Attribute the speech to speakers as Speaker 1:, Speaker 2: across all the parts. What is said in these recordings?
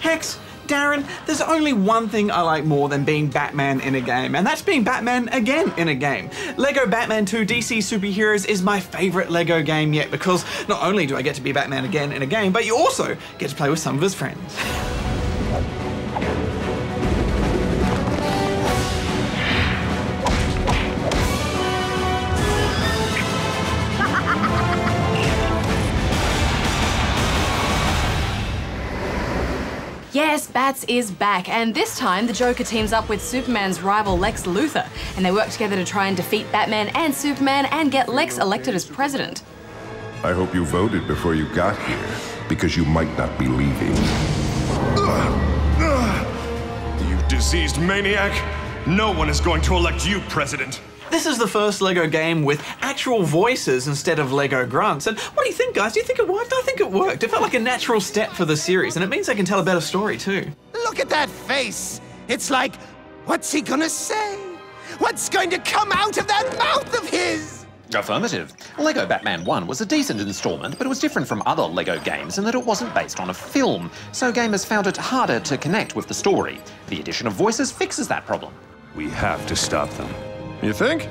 Speaker 1: Hex, Darren, there's only one thing I like more than being Batman in a game, and that's being Batman again in a game. Lego Batman 2 DC Superheroes is my favourite Lego game yet, because not only do I get to be Batman again in a game, but you also get to play with some of his friends.
Speaker 2: Yes, Bats is back, and this time the Joker teams up with Superman's rival Lex Luther, and they work together to try and defeat Batman and Superman and get Lex elected as president.
Speaker 3: I hope you voted before you got here, because you might not be leaving.
Speaker 4: You diseased maniac! No one is going to elect you president.
Speaker 1: This is the first Lego game with actual voices instead of Lego grunts. And what do you think, guys? Do you think it worked? I think it worked. It felt like a natural step for the series, and it means I can tell a better story too.
Speaker 5: Look at that face! It's like, what's he gonna say? What's going to come out of that mouth of his?
Speaker 6: Affirmative. Lego Batman 1 was a decent installment, but it was different from other Lego games in that it wasn't based on a film, so gamers found it harder to connect with the story. The addition of voices fixes that problem.
Speaker 4: We have to stop them. You think?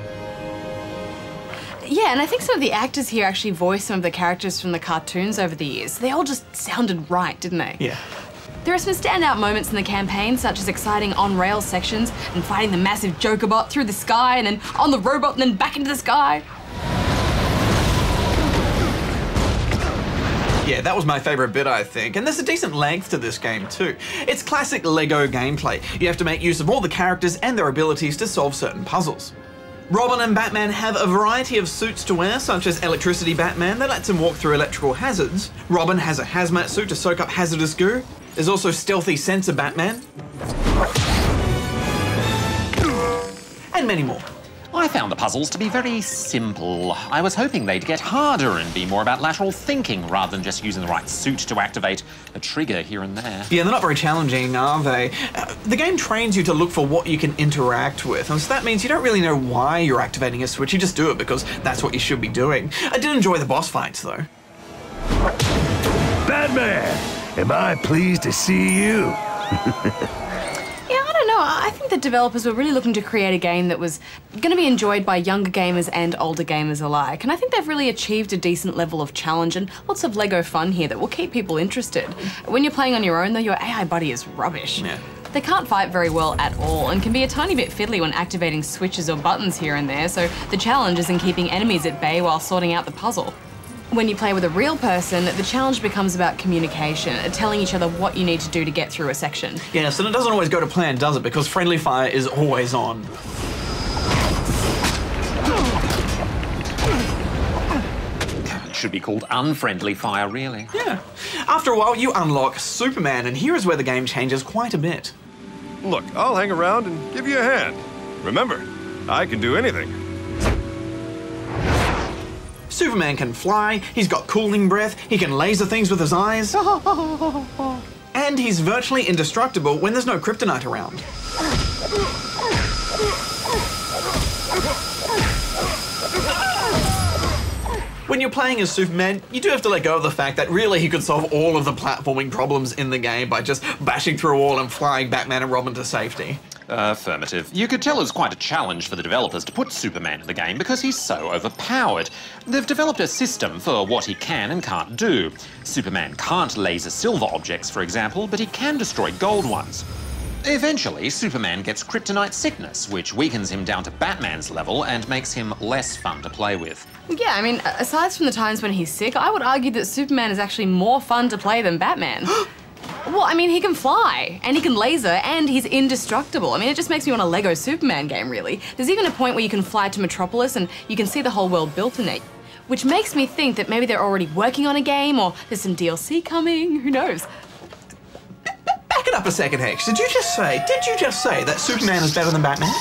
Speaker 2: Yeah, and I think some of the actors here actually voiced some of the characters from the cartoons over the years. They all just sounded right, didn't they?
Speaker 1: Yeah.
Speaker 2: There are some standout moments in the campaign, such as exciting on-rail sections and fighting the massive Joker bot through the sky and then on the robot and then back into the sky.
Speaker 1: Yeah, that was my favourite bit, I think, and there's a decent length to this game too. It's classic Lego gameplay. You have to make use of all the characters and their abilities to solve certain puzzles. Robin and Batman have a variety of suits to wear, such as Electricity Batman that lets him walk through electrical hazards. Robin has a hazmat suit to soak up hazardous goo. There's also Stealthy Sensor Batman. And many more.
Speaker 6: I found the puzzles to be very simple. I was hoping they'd get harder and be more about lateral thinking rather than just using the right suit to activate a trigger here and there.
Speaker 1: Yeah, they're not very challenging, are they? The game trains you to look for what you can interact with, and so that means you don't really know why you're activating a switch, you just do it because that's what you should be doing. I did enjoy the boss fights, though.
Speaker 7: Batman, am I pleased to see you?
Speaker 2: I think the developers were really looking to create a game that was going to be enjoyed by younger gamers and older gamers alike, and I think they've really achieved a decent level of challenge and lots of Lego fun here that will keep people interested. When you're playing on your own though, your AI buddy is rubbish.
Speaker 1: Yeah.
Speaker 2: They can't fight very well at all and can be a tiny bit fiddly when activating switches or buttons here and there, so the challenge is in keeping enemies at bay while sorting out the puzzle. When you play with a real person, the challenge becomes about communication, telling each other what you need to do to get through a section.
Speaker 1: Yes, and it doesn't always go to plan, does it? Because friendly fire is always on.
Speaker 6: It should be called unfriendly fire, really.
Speaker 1: Yeah. After a while, you unlock Superman, and here is where the game changes quite a bit.
Speaker 4: Look, I'll hang around and give you a hand. Remember, I can do anything.
Speaker 1: Superman can fly, he's got cooling breath, he can laser things with his eyes. And he's virtually indestructible when there's no kryptonite around. When you're playing as Superman, you do have to let go of the fact that really he could solve all of the platforming problems in the game by just bashing through a wall and flying Batman and Robin to safety.
Speaker 6: Affirmative. You could tell it was quite a challenge for the developers to put Superman in the game because he's so overpowered. They've developed a system for what he can and can't do. Superman can't laser silver objects, for example, but he can destroy gold ones. Eventually, Superman gets kryptonite sickness, which weakens him down to Batman's level and makes him less fun to play with.
Speaker 2: Yeah, I mean, aside from the times when he's sick, I would argue that Superman is actually more fun to play than Batman. Well, I mean, he can fly, and he can laser, and he's indestructible. I mean, it just makes me want a Lego Superman game, really. There's even a point where you can fly to Metropolis, and you can see the whole world built in it. Which makes me think that maybe they're already working on a game, or there's some DLC coming, who knows?
Speaker 1: Back it up a second, Hex. Did you just say that Superman is better than Batman?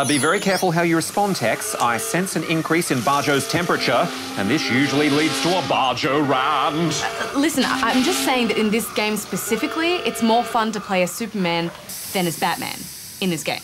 Speaker 6: Be very careful how you respond, Tex. I sense an increase in Barjo's temperature, and this usually leads to a Barjo rant.
Speaker 2: Listen, I'm just saying that in this game specifically, it's more fun to play as Superman than as Batman in this game.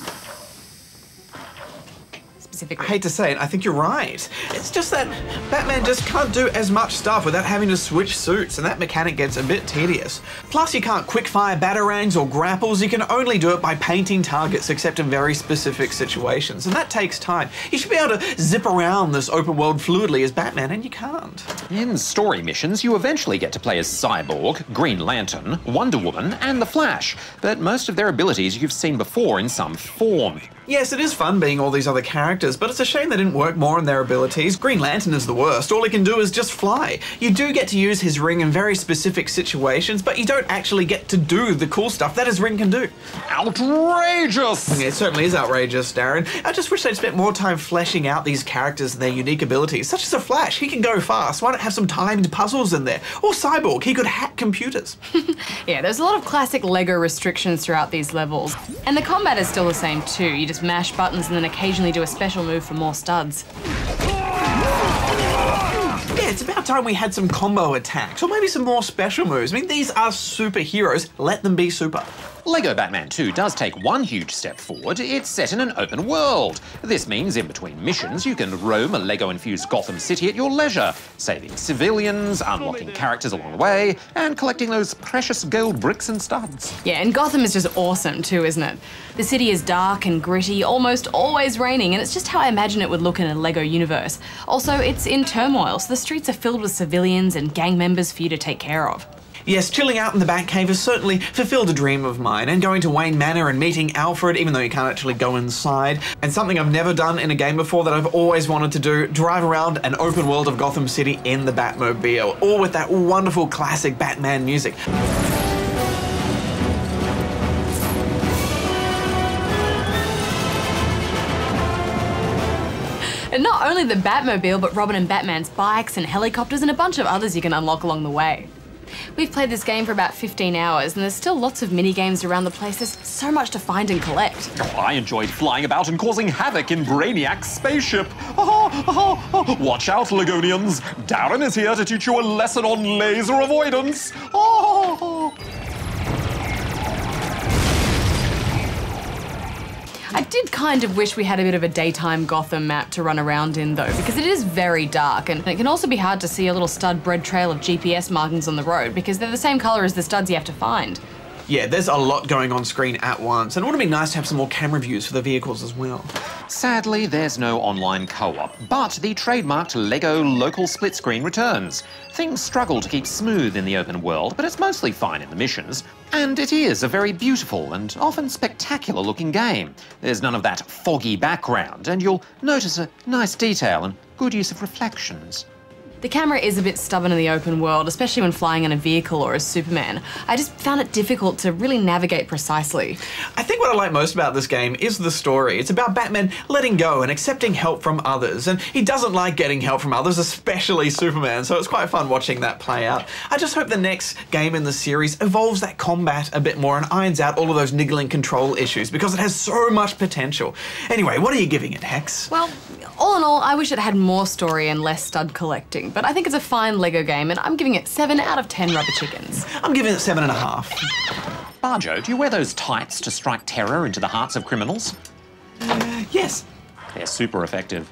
Speaker 2: specifically.
Speaker 1: I hate to say it, I think you're right. It's just that Batman just can't do as much stuff without having to switch suits, and that mechanic gets a bit tedious. Plus, you can't quick-fire batarangs or grapples. You can only do it by painting targets, except in very specific situations, and that takes time. You should be able to zip around this open world fluidly as Batman, and you can't.
Speaker 6: In story missions, you eventually get to play as Cyborg, Green Lantern, Wonder Woman, and the Flash, but most of their abilities you've seen before in some form.
Speaker 1: Yes, it is fun being all these other characters, but it's a shame they didn't work more on their abilities. Green Lantern is the worst. All he can do is just fly. You do get to use his ring in very specific situations, but you don't actually get to do the cool stuff that his ring can do.
Speaker 6: Outrageous!
Speaker 1: It certainly is outrageous, Darren. I just wish they'd spent more time fleshing out these characters and their unique abilities, such as the Flash. He can go fast. Why not have some timed puzzles in there? Or Cyborg, he could hack computers.
Speaker 2: Yeah, there's a lot of classic LEGO restrictions throughout these levels. And the combat is still the same too. You just mash buttons and then occasionally do a special move for more studs.
Speaker 1: Yeah, it's about time we had some combo attacks, or maybe some more special moves. I mean, these are superheroes. Let them be super.
Speaker 6: LEGO Batman 2 does take one huge step forward. It's set in an open world. This means in between missions, you can roam a LEGO-infused Gotham City at your leisure, saving civilians, unlocking characters along the way, and collecting those precious gold bricks and studs.
Speaker 2: Yeah, and Gotham is just awesome too, isn't it? The city is dark and gritty, almost always raining, and it's just how I imagine it would look in a LEGO universe. Also, it's in turmoil, so the streets are filled with civilians and gang members for you to take care of.
Speaker 1: Yes, chilling out in the Batcave has certainly fulfilled a dream of mine, and going to Wayne Manor and meeting Alfred, even though you can't actually go inside. And something I've never done in a game before that I've always wanted to do, drive around an open world of Gotham City in the Batmobile, all with that wonderful classic Batman music.
Speaker 2: And not only the Batmobile, but Robin and Batman's bikes and helicopters and a bunch of others you can unlock along the way. We've played this game for about 15 hours and there's still lots of mini-games around the place. There's so much to find and collect.
Speaker 6: Oh, I enjoyed flying about and causing havoc in Brainiac's spaceship. Watch out, Legonians. Darren is here to teach you a lesson on laser avoidance.
Speaker 2: I did kind of wish we had a bit of a daytime Gotham map to run around in though, because it is very dark and it can also be hard to see a little stud bread trail of GPS markings on the road because they're the same colour as the studs you have to find.
Speaker 1: Yeah, there's a lot going on screen at once, and it would be nice to have some more camera views for the vehicles as well.
Speaker 6: Sadly, there's no online co-op, but the trademarked LEGO local split screen returns. Things struggle to keep smooth in the open world, but it's mostly fine in the missions. And it is a very beautiful and often spectacular looking game. There's none of that foggy background, and you'll notice a nice detail and good use of reflections.
Speaker 2: The camera is a bit stubborn in the open world, especially when flying in a vehicle or as Superman. I just found it difficult to really navigate precisely.
Speaker 1: I think what I like most about this game is the story. It's about Batman letting go and accepting help from others, and he doesn't like getting help from others, especially Superman, so it's quite fun watching that play out. I just hope the next game in the series evolves that combat a bit more and irons out all of those niggling control issues, because it has so much potential. Anyway, what are you giving it, Hex?
Speaker 2: Well, all in all, I wish it had more story and less stud collecting, but I think it's a fine LEGO game and I'm giving it 7 out of 10 rubber chickens.
Speaker 1: I'm giving it 7.5.
Speaker 6: Barjo, do you wear those tights to strike terror into the hearts of criminals?
Speaker 1: Yes.
Speaker 6: They're super effective.